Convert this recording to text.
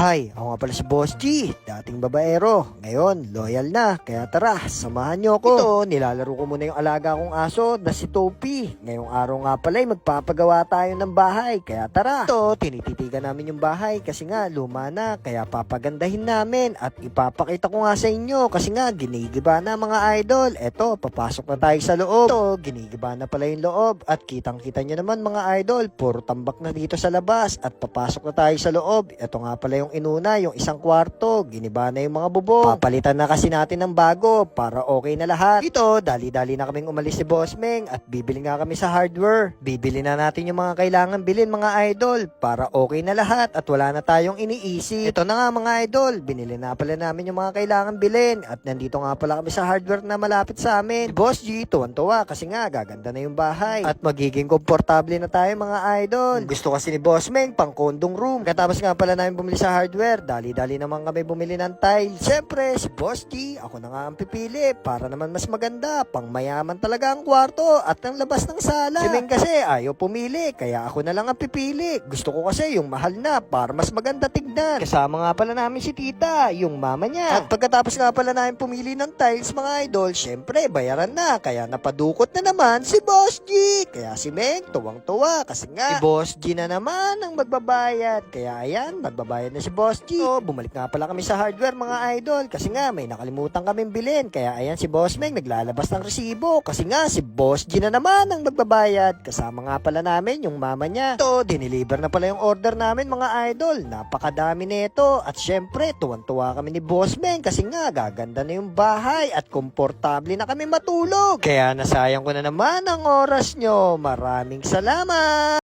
Hi, ako nga pala si Boss G, dating babaero. Ngayon, loyal na, kaya tara, samahan nyo ako. Ito, nilalaro ko muna yung alaga kong aso na si Topi. Ngayong araw nga pala ay magpapagawa tayo ng bahay, kaya tara. Ito, tinititigan namin yung bahay kasi nga luma na, kaya papagandahin namin at ipapakita ko nga sa inyo kasi nga ginigiba na mga idol. Ito, papasok na tayo sa loob. Ito, ginigiba na pala yung loob at kitang-kita nyo naman mga idol, puro tambak na dito sa labas at papasok na tayo sa loob. Ito nga pala yung inuna, yung isang kwarto, giniba na yung mga bubong. Papalitan na kasi natin ng bago para okay na lahat. Ito, dali-dali na kaming umalis si Boss Meng at bibili nga kami sa hardware. Bibili na natin yung mga kailangan bilhin mga idol para okay na lahat at wala na tayong iniisip. Ito na nga mga idol, binili na pala namin yung mga kailangan bilhin at nandito nga pala kami sa hardware na malapit sa amin. Si Boss G, tuwan-tuwa kasi nga gaganda na yung bahay at magiging komportable na tayo mga idol. Gusto kasi ni Boss Meng pang kondong room. Katapos nga pala namin bumili sa hardware, dali-dali naman kami bumili ng tiles. Siyempre, si Boss G, ako na nga ang pipili para naman mas maganda, pang mayaman talaga ang kwarto at ang labas ng sala. Si Meng kasi ayaw pumili, kaya ako na lang ang pipili. Gusto ko kasi yung mahal na para mas maganda tignan. Kasama nga pala namin si Tita, yung mama niya. At pagkatapos nga pala namin pumili ng tiles mga idol, siyempre bayaran na, kaya napadukot na naman si Boss G. Kaya si Meng tuwang-tuwa kasi nga si Boss G na naman ang magbabayad. Kaya ayan, magbabayad na si Boss G. So, bumalik nga pala kami sa hardware mga idol kasi nga may nakalimutan kaming bilhin. Kaya ayan si Boss Meng naglalabas ng resibo kasi nga si Boss G na naman ang magbabayad. Kasama nga pala namin yung mama niya. Ito, dineliver na pala yung order namin mga idol. Napakadami nito at syempre tuwan-tuwa kami ni Boss Meng kasi nga gaganda na yung bahay at komportable na kami matulog. Kaya nasayang ko na naman ang oras nyo. Maraming salamat!